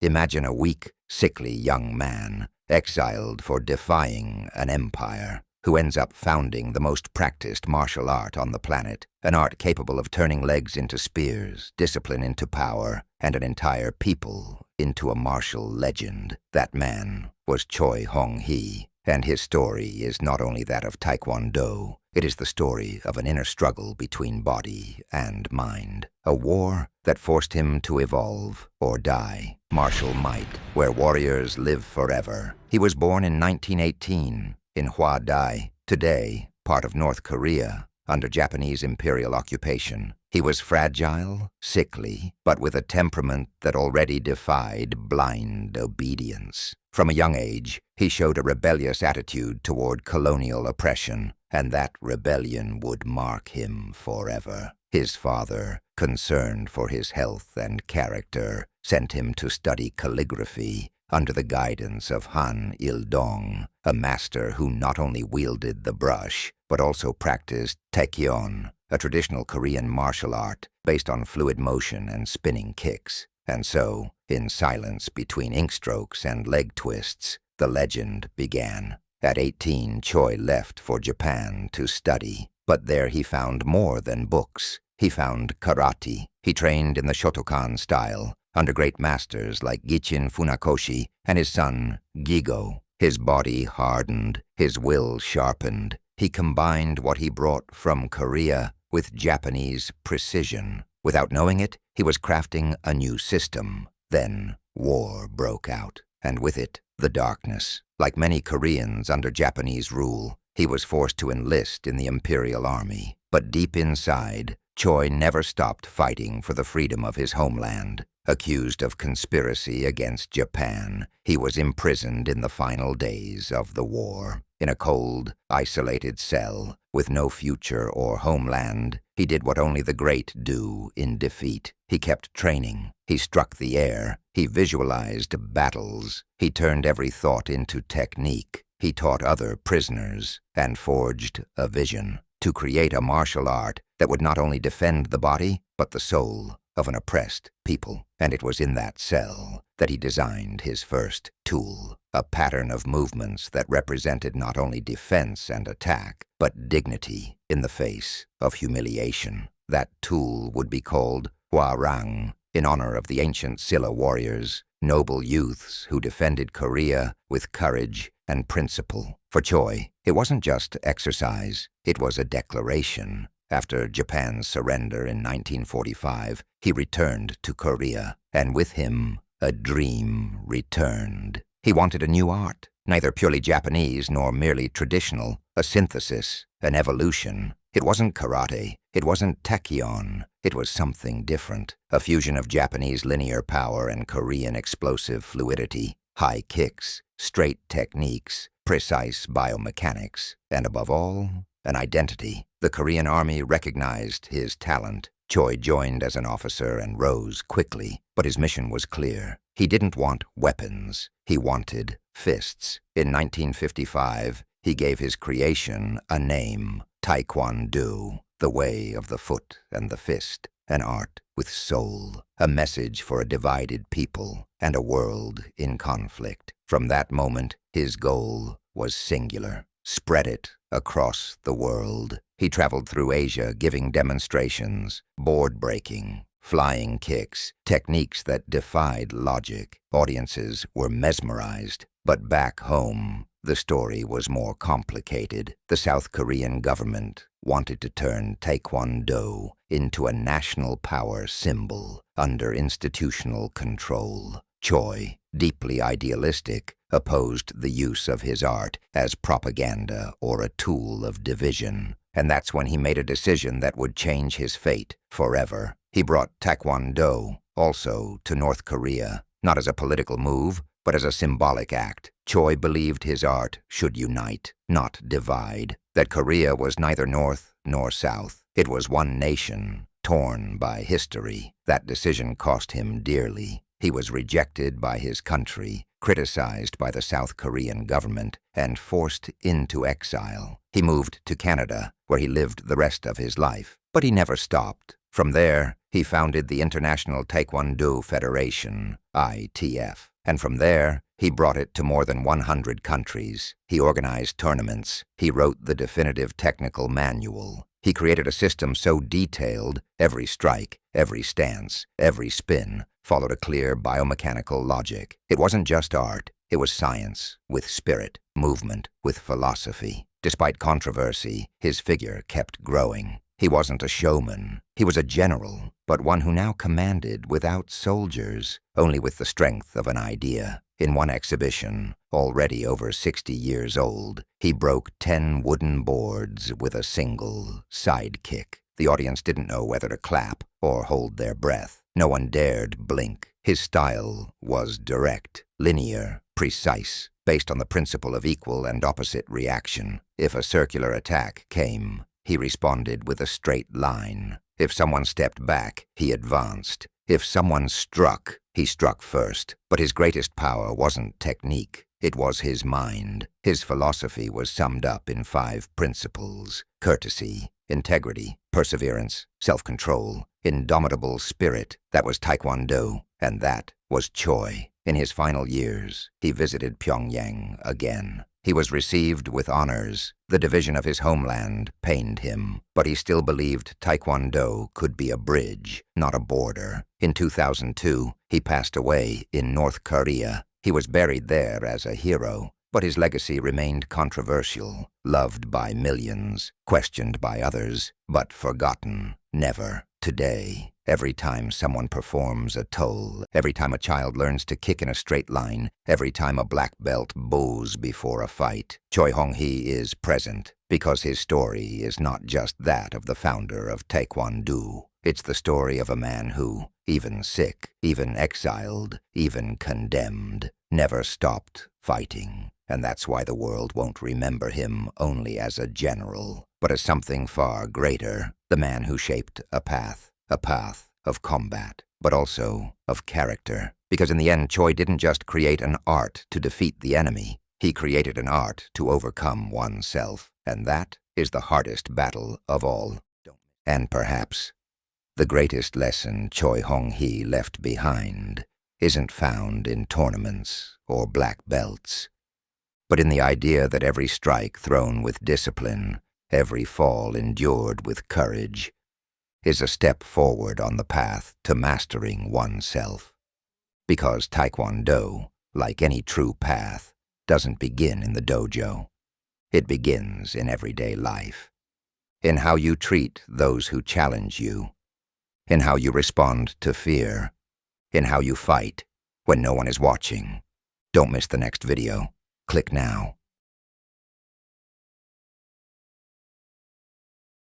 Imagine a weak, sickly young man, exiled for defying an empire, who ends up founding the most practiced martial art on the planet, an art capable of turning legs into spears, discipline into power, and an entire people into a martial legend. That man was Choi Hong-hi, and his story is not only that of Taekwondo, it is the story of an inner struggle between body and mind, a war that forced him to evolve or die. Martial might, where warriors live forever. He was born in 1918 in Hwa-dae, today part of North Korea, under Japanese imperial occupation. He was fragile, sickly, but with a temperament that already defied blind obedience. From a young age, he showed a rebellious attitude toward colonial oppression, and that rebellion would mark him forever. His father, concerned for his health and character, sent him to study calligraphy under the guidance of Han Il-dong, a master who not only wielded the brush, but also practiced Taekkyon, a traditional Korean martial art based on fluid motion and spinning kicks. And so, in silence between ink strokes and leg twists, the legend began. At 18, Choi left for Japan to study, but there he found more than books. He found karate. He trained in the Shotokan style, under great masters like Gichin Funakoshi and his son, Gigo. His body hardened, his will sharpened. He combined what he brought from Korea with Japanese precision. Without knowing it, he was crafting a new system. Then war broke out, and with it, the darkness. Like many Koreans under Japanese rule, he was forced to enlist in the imperial army. But deep inside, Choi never stopped fighting for the freedom of his homeland. Accused of conspiracy against Japan, he was imprisoned in the final days of the war. In a cold, isolated cell, with no future or homeland, he did what only the great do in defeat. He kept training. He struck the air. He visualized battles. He turned every thought into technique. He taught other prisoners and forged a vision to create a martial art that would not only defend the body, but the soul of an oppressed people. And it was in that cell that he designed his first tool, a pattern of movements that represented not only defense and attack, but dignity in the face of humiliation. That tool would be called Hwarang, in honor of the ancient Silla warriors, noble youths who defended Korea with courage and principle. For Choi, it wasn't just exercise, it was a declaration. After Japan's surrender in 1945, he returned to Korea, and with him, a dream returned. He wanted a new art, neither purely Japanese nor merely traditional, a synthesis, an evolution. It wasn't karate, it wasn't Taekkyon, it was something different, a fusion of Japanese linear power and Korean explosive fluidity, high kicks, straight techniques, precise biomechanics, and above all, an identity. The Korean army recognized his talent. Choi joined as an officer and rose quickly, but his mission was clear. He didn't want weapons. He wanted fists. In 1955, he gave his creation a name, Taekwondo, the way of the foot and the fist, an art with soul, a message for a divided people and a world in conflict. From that moment, his goal was singular. Spread it across the world. He traveled through Asia giving demonstrations, board-breaking, flying kicks, techniques that defied logic. Audiences were mesmerized. But back home, the story was more complicated. The South Korean government wanted to turn Taekwondo into a national power symbol under institutional control. Choi, deeply idealistic, opposed the use of his art as propaganda or a tool of division. And that's when he made a decision that would change his fate forever. He brought Taekwondo also to North Korea, not as a political move, but as a symbolic act. Choi believed his art should unite, not divide, that Korea was neither North nor South. It was one nation, torn by history. That decision cost him dearly. He was rejected by his country, criticized by the South Korean government, and forced into exile. He moved to Canada, where he lived the rest of his life. But he never stopped. From there, he founded the International Taekwondo Federation, ITF. And from there, he brought it to more than 100 countries. He organized tournaments. He wrote the definitive technical manual. He created a system so detailed, every strike, every stance, every spin followed a clear biomechanical logic. It wasn't just art. It was science, with spirit, movement, with philosophy. Despite controversy, his figure kept growing. He wasn't a showman. He was a general, but one who now commanded without soldiers, only with the strength of an idea. In one exhibition, already over 60 years old, he broke 10 wooden boards with a single side kick. The audience didn't know whether to clap or hold their breath. No one dared blink. His style was direct, linear, precise, based on the principle of equal and opposite reaction. If a circular attack came, he responded with a straight line. If someone stepped back, he advanced. If someone struck, he struck first. But his greatest power wasn't technique. It was his mind. His philosophy was summed up in 5 principles: courtesy, integrity, perseverance, self-control, indomitable spirit. That was Taekwondo, and that was Choi. In his final years, he visited Pyongyang again. He was received with honors. The division of his homeland pained him, but he still believed Taekwondo could be a bridge, not a border. In 2002, he passed away in North Korea. He was buried there as a hero, but his legacy remained controversial, loved by millions, questioned by others, but forgotten. Never. Today, every time someone performs a toll, every time a child learns to kick in a straight line, every time a black belt bows before a fight, Choi Hong-hi is present, because his story is not just that of the founder of Taekwondo. It's the story of a man who, even sick, even exiled, even condemned, never stopped fighting. And that's why the world won't remember him only as a general, but as something far greater, the man who shaped a path of combat, but also of character. Because in the end, Choi didn't just create an art to defeat the enemy, he created an art to overcome oneself, and that is the hardest battle of all. And perhaps the greatest lesson Choi Hong-hi left behind isn't found in tournaments or black belts, but in the idea that every strike thrown with discipline, every fall endured with courage, is a step forward on the path to mastering oneself. Because Taekwondo, like any true path, doesn't begin in the dojo. It begins in everyday life, in how you treat those who challenge you, in how you respond to fear, in how you fight when no one is watching. Don't miss the next video. Click now.